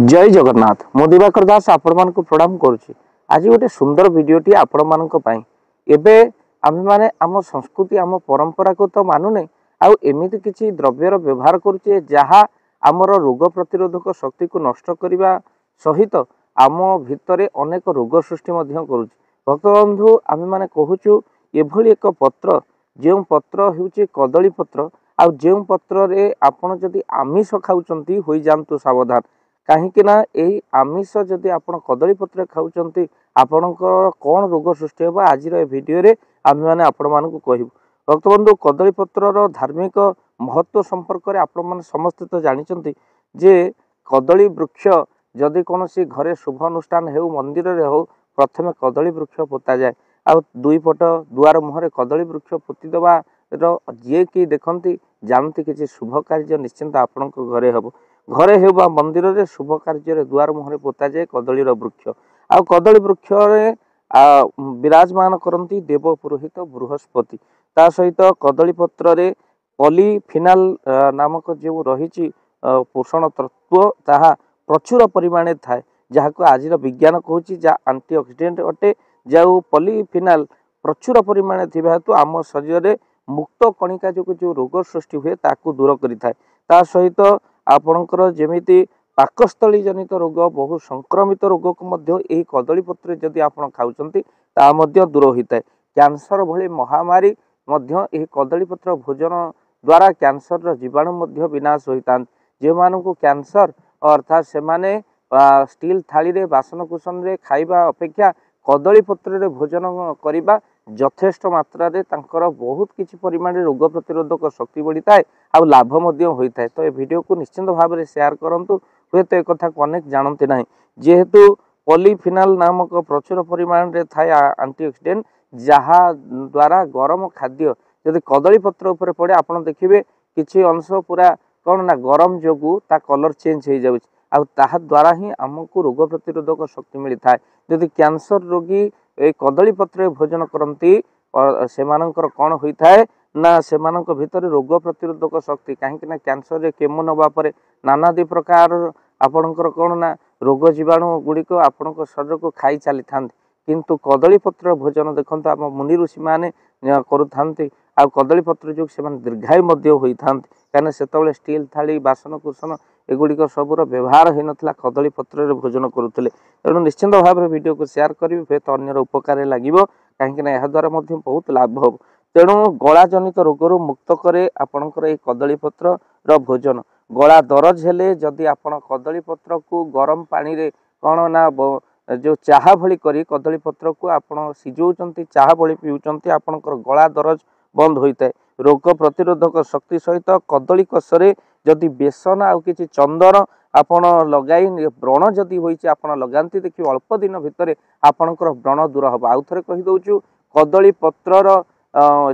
जय जगन्नाथ मो दिवाकर दास आपण मानक प्रणाम करुच्ची। आज गोटे सुंदर भिडटी आपण मानक पई एबे आमे माने आम संस्कृति आम परंपरा को तो मानुने आउ एमिति किछि द्रव्यर व्यवहार करुचे जहा आमर रोग प्रतिरोधक शक्ति को नष्ट करने सहित आम भितरे अनेक रोग सृष्टि मध्य करुचे। भक्तबंधु आमे माने कहूचु एभली एक पत्र जो पत्र होउचे कदली पत्र आउ जो पत्र रे आपण जदि आमिष खाउचंती होई जानतु सावधान कहीं ना यही आमिष जदि आप कदली पत्र खाऊं आपणकर कौन रोग सृष्टि होगा आज भिडियो आम मैंने आपण मानक कहूँ। भक्तबंधु कदली पत्रर धार्मिक महत्व संपर्क में आपण मैंने समस्ते तो जानते जे कदली वृक्ष जदि कौन सी घरे शुभ अनुष्ठान हो मंदिर में हो प्रथमे कदली वृक्ष पोता जाए आ दुई पट दुआर मुहर कदली वृक्ष पोतीदेवा जी कि देखती जानती किसी शुभ कार्य निश्चिंत आपण घरे हम घरे हेबा मंदिर रे शुभ कार्य दुआर मुहरे पोता जाए कदलीर वृक्ष आ कदली वृक्ष विराजमान करती देव पुरोहित बृहस्पति ता सहित कदली पत्र रे पॉलीफिनाल नामक जो रही पोषण तत्व ताहा प्रचुर परिमाण थाए जहाँ आज विज्ञान कहूँ जहाँ एंटीऑक्सीडेंट अटे जो पॉलीफिनाल प्रचुर परिमाण थी हेतु आम शरीर में मुक्त कणिका जो रोग सृष्टि हुए ताकू दूर करिथाए। ता सहित आपणकर जेमिति पाकस्थली जनित रोग बहु संक्रमित रोग को मध्य यही कदली पत्र जदि आप खाऊंती ता मध्य दूर होता है। कैंसर भली महामारी मध्य यही कदली पत्र भोजन द्वारा कैंसर जीवाणु मध्य विनाश होता जो मानू कैंसर अर्थात से माने स्टील थाली रे बासनकुसन रे खाइबा अपेक्षा कदली पत्र रे भोजन करिबा यथेष्ट मात्रा रे तांकर बहुत किछि परिमाण रोग प्रतिरोधक शक्ति बढ़ी थाए आ लाभ मध्य होता है। तो ये वीडियो को निश्चिंत भाव में शेयर करंतु हुए तो एक कथा को अनेक जानते ना जेहेतु पॉलीफिनाल नामक प्रचुर परिमाण रे थाए एंटीऑक्सीडेंट जहा द्वारा गरम खाद्य जदि कदली पत्र ऊपर पड़े आपन देखिबे किछि अंश पूरा कौन ना गरम जोगु ता कलर चेंज हो जाउछि आ ताहा द्वारा ही आमको रोग प्रतिरोधक शक्ति मिली थाए। जदि कैंसर रोगी ए कदली पत्र भोजन करती सेमानंकर कौन होता है ना सेमानंक भितर रोग प्रतिरोधक शक्ति कहीं कैंसर रे केमो नवा परे नानादी प्रकार आपणकर कौन ना रोग जीवाणु गुड़िक आपण शरीर को खाई चली था किंतु कदली पत्र भोजन देखते आम मुनि ऋषि मैंने करुँच आ कदली पत्र जो से दीर्घायु होता कहीं से स्टील थाली बासनकुसन एगुड़िक सबूर व्यवहार हो नाला कदली पत्र भोजन करुले। तेणु निश्चिंत भाव में वीडियो को शेयर करी हुए तो अन्यर उपकार लगे कहीं द्वारा बहुत लाभ हो। तेणु गला जनित रोगर मुक्त करे आपणकर ये कदली पत्र भोजन गला दरज हेले जदि आपण कदली पत्र को गरम पानी रे कौन ना जो चाहा भली करी कदली पत्र को आपण सिझौचंती चाहा भली पिउचंती आपणकर गला दरज बंद होता है। रोग प्रतिरोधक शक्ति सहित कदली कषरे जदि बेसन आउ किछि चंदन आपण लगाई व्रण जदि होइछि आपण लगांती देखिए अल्प दिन भितर आपणकर व्रण दूर हम। आउ थे कहीदौ कदली पत्रर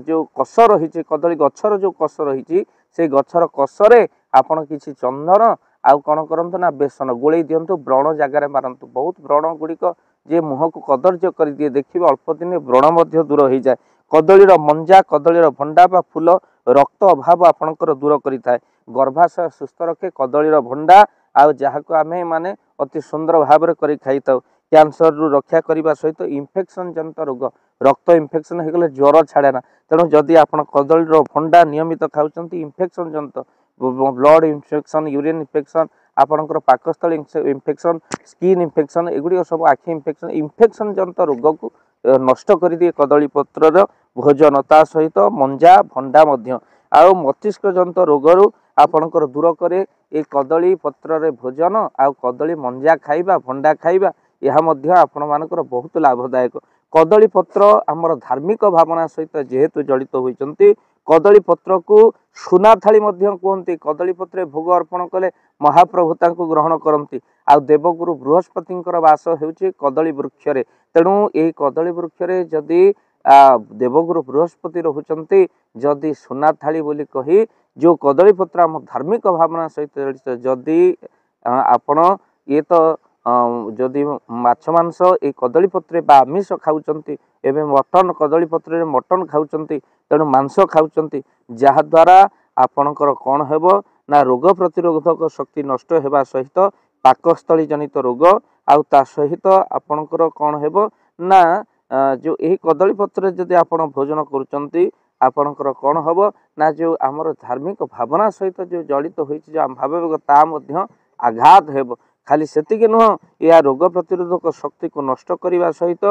जो कष रही कदली गछर जो कष रही से गछर कषरे आपण किछि चंदन आउ कौन करंतु ना बेसन गोले दिंतु व्रण जगार मारंतु बहुत व्रण गुड़िक जे मुह को कदर्य कर दिए देखिए अल्प दिन व्रण दूर हो जाए। कदलीर मंजा कदलीर भंडा बा फूल रक्त अभाव आपणकर दूर करिथाए गर्भाशय सुस्थ रखे कदलीर भंडा आउ जहाको आमे माने अति सुंदर भाव में करी खाई थाउ कैंसर रु रक्षा करने सहित इन्फेक्शन जनित रोग रक्त इन्फेक्शन हो गले ज्वर छाड़े ना। तेणु जदि आप कदलीर भंडा नियमित खाऊंती इन्फेक्शन जनित ब्लड इन्फेक्शन यूरिन इन्फेक्शन आपणकर पाकस्थली इन्फेक्शन स्किन इन्फेक्शन एगुड़ी सब आखि इन्फेक्शन इन्फेक्शन जनित रोग को नष्ट कर दिए कदली पत्रर भोजन ता सहित मंजा भंडा मध्य आउ मस्तिष्क जनित रोगरू आपणकर दूर करे ये कदली पत्र भोजन आउ कदली मंजा खाइबा भंडा खाइबा यह मध्य आपण मानकर बहुत लाभदायक। कदली पत्र आमर धार्मिक भावना सहित जेहेतु जड़ित होइचंती कदली पत्र को सुना थाली मध्य कहते कदली पत्र भोग अर्पण कले महाप्रभु तांको ग्रहण करती आ देवगुरु बृहस्पति वास होउछि कदली वृक्ष रे। तेणु ये कदली वृक्ष रे जदि देवगुरु बृहस्पति रोचंती जदि सुना थाली बोली कही जो कदली पत्र आम धार्मिक भावना सहित जड़ित जदि आपण ये तो जदि माछ मांस ये कदली पत्र आमिष खाऊंती एवं मटन कदली पत्र मटन खाऊंती तेणु मांस खाऊंती जहाद्वारा आपणकर कौन हेब ना रोग प्रतिरोधक शक्ति नष्ट होगा सहित पाकस्थली जनित रोग आउ ता सहित आपणकर कौन हेबो ना जो यही कदली पत्र जदि आपण भोजन करुचंती आपणकर कौन हबो ना जो आमर धार्मिक भावना सहित जो जड़ित होइछि जो भावक ता मध्य आघात हेबो। खाली सेतिके नुह या रोग प्रतिरोधक शक्ति को नष्ट करने सहित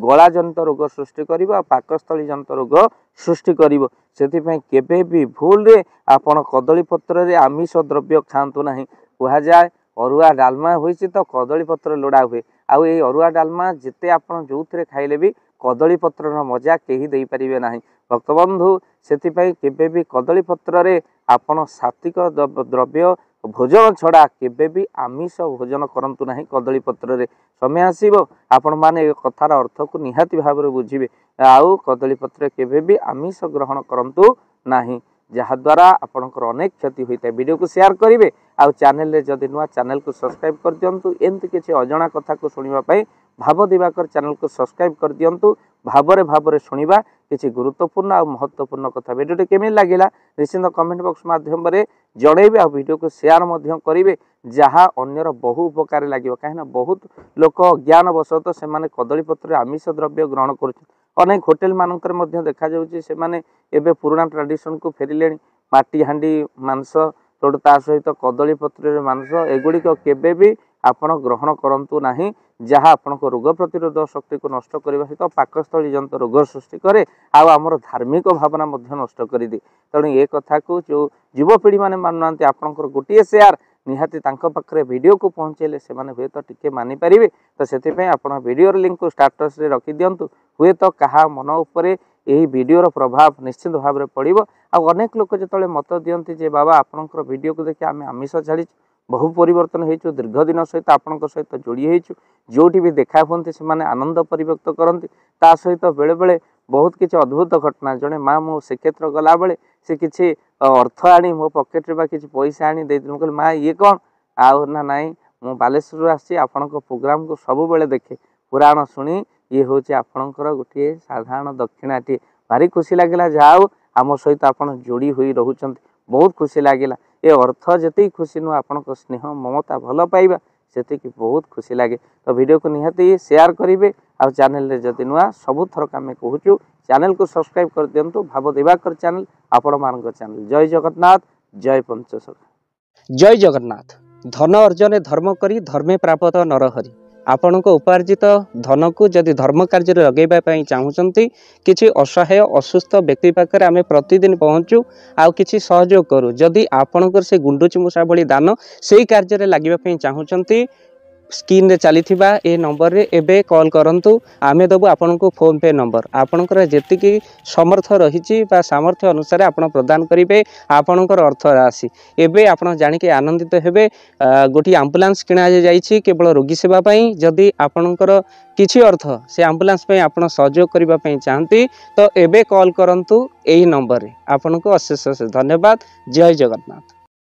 गला जनित रोग सृष्टि करिबो पाकस्थली जनित रोग सृष्टि करिबो। सेतिपई केबे भी भूल रे आपण कदली पत्र रे आमिष द्रव्य खांतु नाही। कहा जाए अरुआ डालमा होइछि तो कदली पत्र लोड़ा हुए आउ ए अरुआ डालमा जिते आपण जोउथरे खाइले भी कदली पत्र मजा केही देई परिबे नाही। भक्तबंधु सेतिपई केबे भी कदली पत्र रे आपण सात्विक द्रव्य भोजन छड़ा केबे भी आमिष भोजन करंतु नाही कदली पत्र रे। समय आसीबो आपण माने कथार अर्थ को निहाती भाव रे बुझिबे आउ कदली पत्र केबे भी आमिष ग्रहण करंतु नाही जहा द्वारा आपनकर अनेक क्षति होइता। वीडियो को शेयर करिवे आउ चैनल रे जदि नुआ चैनल को सब्सक्राइब कर दियंतु। एंती किछि अजणा कथा को सुनिबा पई भाव दिवाकर चैनल को सब्सक्राइब कर दियंतु। भावरे सुनिबा किछि गुरुत्वपूर्ण और महत्वपूर्ण कथा। वीडियो केमि लागिला निश्चित कमेंट बॉक्स माध्यम रे जणैबे आ वीडियो को शेयर मध्य करिवे जहा अन्यर बहु उपकार लागिबो। काहे ना बहुत लोक ज्ञान वशत से माने कदली पत्र आमिष द्रव्य ग्रहण करुछन। अनेक होटेल मानकर मध्य देखा जाउछि से माने एबे पुराना ट्रेडिशन को फेरिलेनी माटी हांडी मांस तोड़ ता सहित कदली पत्र मांस एगुड़ी केबे भी आपण ग्रहण करंतु नाही जहाँ आपण को रोग प्रतिरोधक शक्ति को नष्ट करने सहित पाकस्थली जंत रोग सृष्टि करे आउ आमर धार्मिक भावना मध्य नष्ट कर दी। तेणु ये कथा को जो युवपीढ़ी मैंने मानुना आपंकर गोटे शेयर निहाती तांको पाखरे वीडियो को पहुँचेले से हुए तो टिके मानि पारिबे। तो सेतिपई आपण वीडियो लिंक को स्टाटस रे रखि दियंतु हुए तो कहा मन उपरे यही वीडियोर प्रभाव निश्चित भाव में पड़ो। आउ अनेक लोक जो मत दियंती जे बाबा आपणकर वीडियो को देखि आम आमिष छाड़ी बहु परिवर्तन हो दीर्घ दिन सहित आपण सहित जोड़ी होइछु जोटी भी देखा हुंती से माने आनंद परिव्यक्त करती ता सहित बेले बेले बहुत किसी अद्भुत घटना जड़े माँ मो श्रीक्षेत्र गला बेले से किसी अर्थ आनी मो पकेट रे किसी पैसा आनी दे कहली माँ ये कौन आउ ना नाई मु बालेश्वर आसी आपण प्रोग्राम को सब बेले देखे पुराण शुणी ये हूँ आपणकर गोटे साधारण दक्षिणाटी भारी खुशी लगे जाओ आम सहित आपण जोड़ी हुई रोचंती बहुत खुशी लगे। ये अर्थ जी खुशी नुह आपण स्नेह ममता भल पाइबा से बहुत खुशी लगे। तो वीडियो को निहाती शेयर करेंगे आउ चैनल रे जदि नुआ सबु थरक आम कहूँ चैनल को सब्सक्राइब कर दिंतु। भाव दिवाकर चैनल आपण मान चैनल। जय जगन्नाथ जय पंचशखा। जय जगन्नाथ। धन अर्जन धर्म करी धर्मे प्राप्त नरहरि। आपण उपार्जित धन को जदि धर्म कार्य लगेवाई चाहूँगी किसी असहाय असुस्थ व्यक्ति पाखे आम प्रतिदिन पहुँचू आउ किसी सहयोग करूँ। जदि आपणकर से गुंडुची मूषा भली दान से कार्य लगे चाहूँगी स्क्रीन रे चली ए नंबर रे एबे कॉल करंतु आमे दबु आपन को फोन पे नंबर आपनकर जेतिकी समर्थ रही सामर्थ्य अनुसार आपण प्रदान करेंगे आपनकर अर्थ राशि एबे आपण जानी के आनंदित हेबे। गोटी एम्बुलेंस किना जाइछि केवल रोगी सेवा पई जदि आपनकर किछि अर्थ से एम्बुलेंस पई आपण सहयोग करिबा पई चाहंती तो एबे कॉल करंतु एही नंबर रे। आपन को अशेष धन्यवाद। जय जगन्नाथ।